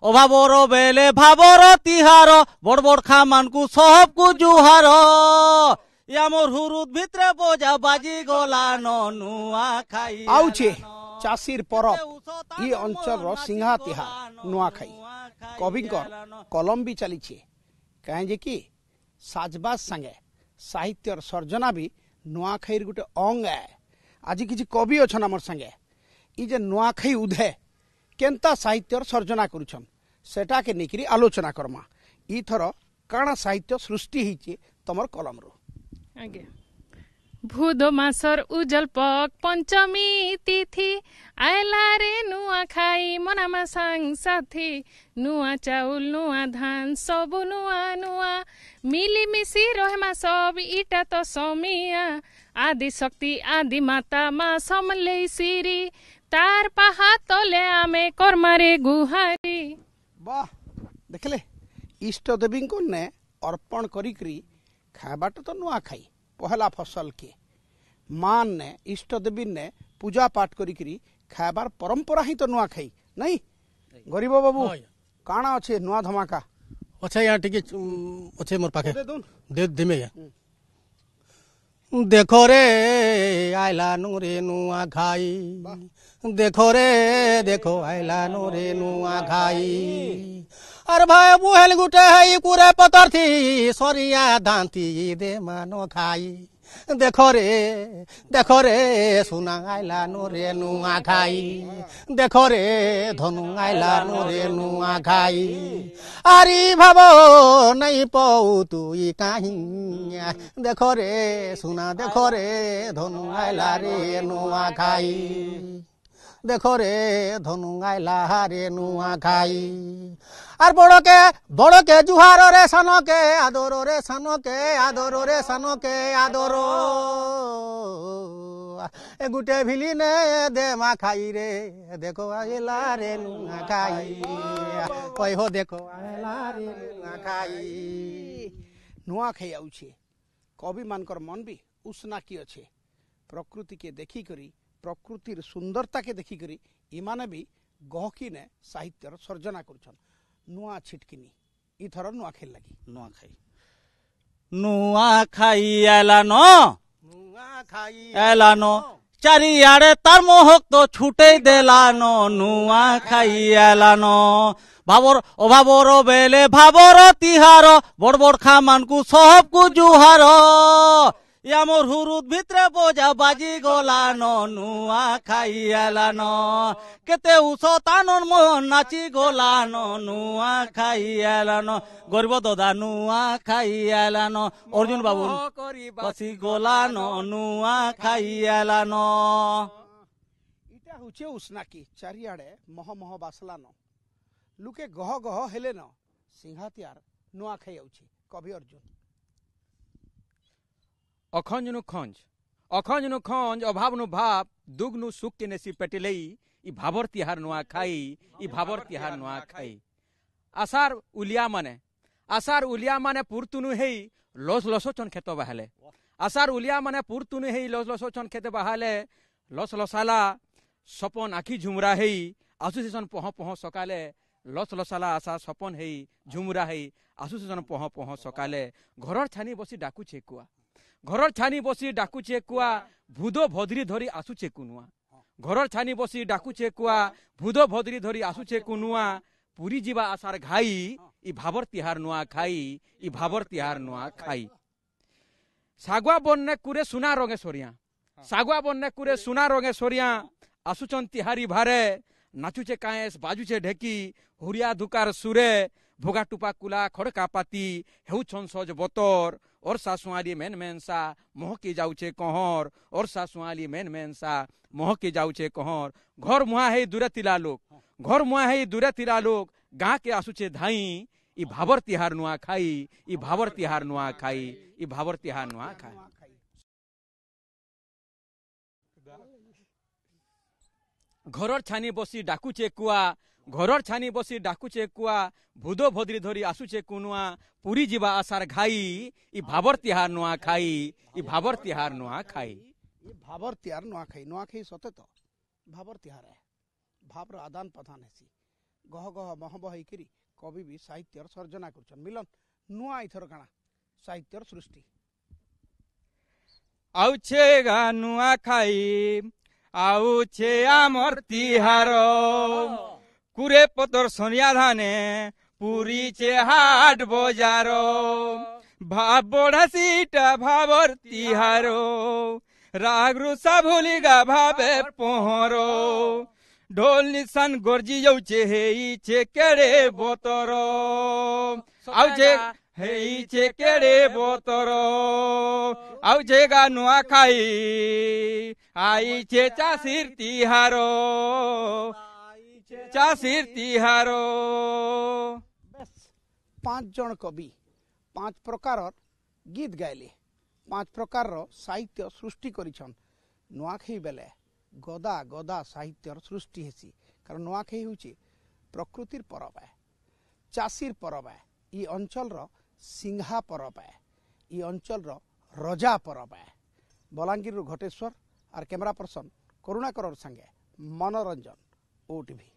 অভাবর বেলে ভাবর তিহার বড় বড় খামান কু সব কু জুহার আমার হুরুদ ভিতরে বোঝা বাজি গলান নুয়া খাই আউছে চাষীর পরব ই অঞ্চলর সিংহা তিহার নুয়াখাই কবিঙ্কর কলম বি চালিছে কাହିଁ যে কি সাজবাজ সাଙ୍ଗে সাহিত্যর সর্জনা বি নুয়াখাইর গোটে অঙ্গ আজি কিছু কবি অছন আমার সাঙ্গে ই যে নুয়াখাই উধে কেন্তা সাহিত্যর সর্জনা করুছন সেটাকে নেইকি আলোচনা করমা ইথর কাଣା সাহিত্য সৃষ্টি হইছে তোমার কলমরু আগে ভূদ মাসর উজল পক পঞ্চমী তিথি আয়লা রে নুয়া খাই মনামা সাং সাথী নুয়া চাউল নুয়া ধান সবু নুয়া নুয়া মিলিমিশি রহেমা সব ইটা তো সমিয়া আদি শক্তি আদি মাতা মা সমলেই সিরি তার পাহা তলে আমি কর্মারে গুহারি। বাহ দেখলে ইষ্ট দেবী নে অর্পণ করি খাইবাটা তো নুয়া খাই পহলা ফসল के मान ने इष्ट देवी ने पूजा पाठ करी खाइबार परंपरा ही तो नुआ खाई नहीं गरीब बाबू काना अच्छे नुआ धमाका अच्छा यहाँ टिके अच्छे मोर पाखे दे दिमे देखो रे आइला नु रे नुआ खाई देखो रे देखो आइला नु रे नुआ खाई अरे भाई बुहेल गुटे है कुरे पतर थी सरिया दांती दे मानो खाई देखो रे सुना आइला नु रे नुआ खाई देखो रे धनु आइला नु रे नुआ खाई अरे भाबो नहीं पाऊ तू ई काहीं देखो रे सुना देखो रे धनु आइला रे नुआ खाई देखो रे धनु आइला रे नुआ खाई আর বড়কে জুহার রে সানকে আদর রে সানকে আদর রে সানকে আদর এ গুটে ভিলি নে দে মা খাই রে দেখো আইলা রে নুয়া খাই কই হো দেখো আইলা রে নুয়া খাই নুয়া খাই আউছে কবি মানকর মন বি উষ্ণা কি আছে প্রকৃতি के देखी करी प्रकृतिर सुंदरता के देखी करी इमाने भी गहकी ने साहित्यर सर्जना करुछन नुआ छिटकिनी इथर नुआ खेल लगी नुआ खाई एलानो चारियाड़े तार मोहक तो छुटे देलानो नुआ खाई एलानो भाबर अभाबर बेले भाबर तिहार बड़ बड़ खामान कु सब कु जुहार আমার হুরুদ ভিতরে বোঝা বাজি গলানো নুয়া খাই এলানো কেতে উসতানন মোহন নাচি গলানো নুয়া খাই এলানো গরিব দাদা নুয়া খাই এলানো অর্জুন বাবু বাসি গলানো নুয়া খাই এলানো ইটা হচ্ছে উষ্ণাকি চারিয়াড়ে মহ মহ বাসলানো লুকে গহ গহ হেলে ন সিংহাতিয়ার নুয়া খাই আউছি কবি অর্জুন अखंज नु खंज अभाव नु भाव दुग नु सुख के नेसी पेटिलई इ भाबर तिहार नुआ खाई इ भाबर तिहार नुआ खाई आसार उलिया माने पुरतुनु हेई लस लसोचन खेत बहाले आसार उलिया माने पुरतुनु हेई लस लसोचन खेत बहाले लस लसाला सपन आखी झुमरा हेई आसुसेसन पह पह सकाले लस लसाला आशा सपन हेई झुमरा हेई आसुसेसन पह पह सकाले घरर छानी बसी डाकू छेकुआ घरर छानी बसी डाकुचे कुआ भूदो भद्री धरी आसुचे कुनुआ घरर छानी बसी डाकुचे कुआ भूदो भद्री धरी आसुचे कुनुआ पुरी जीवा आसार घाई इ भाबर तिहार नुआ खाई इ भाबर तिहार नुआ खाई सागुआ बनने कुरे सुना रंगे सोरिया आसुचन तिहारी भारे नाचुचे काएस बाजुचे ढेकी हुरिया धुकार सुरे भोगा टुपा कुला खड़का पाती हेउछन सज बतर और सासुआली मेन मेनसा मोह के जाउचे कहर और सासुआली मेन मेनसा मोह के जाउचे कहर घर मुहा है दूरे तिला लोग गाँ के आसुचे धाई इ भाबर तिहार नुआ खाई इ भाबर तिहार नुआ खाई इ भाबर तिहार नुआ खाई घरर छानी बसी डाकुचे कुआ घरर छानी बसी डाकुचे कुआ भूदो भद्री धरी आसुचे कुनुआ पुरी जीवा आसार घाई इ भाबर तिहार नुआ खाई इ भाबर तिहार नुआ खाई ये भाबर तिहार नुआ खाई सते तो भाबर तिहार है भाबर आदान प्रदान है गह गह महब होकर कवि भी साहित्यर सर्जना कर मिलन नुआ इथर काना साहित्यर सृष्टि आउछे गा नुआ खाई आउछे आमर तिहार कुरे पतर सोनिया धाने पुरी चे हाट बजार भाव बढ़ासीटा भावर तिहारो रागरु साभुली गा भावे पोहरो ढोल निशान गर्जी जाउछे हेई छे केड़े बोतरो आउछे हेई छे केड़े बोतरो आउछे गा नुआ खाई आई छे चाषीर तिहारो चाषीर तिहारो। पांच जन कवि पांच प्रकार गीत गाइले पांच प्रकार साहित्य सृष्टि करिछन नुआखाई बेले गदा गदा साहित्यर सृष्टि हेसी कारण नुआखाई होची प्रकृतिर परब है चाषीर परब है ई अंचल सिंहा परब है ई अंचल रजा परब है। बलांगीर घटेश्वर और कैमरा पर्सन करुणाकर संगे मनोरंजन ओटीवी।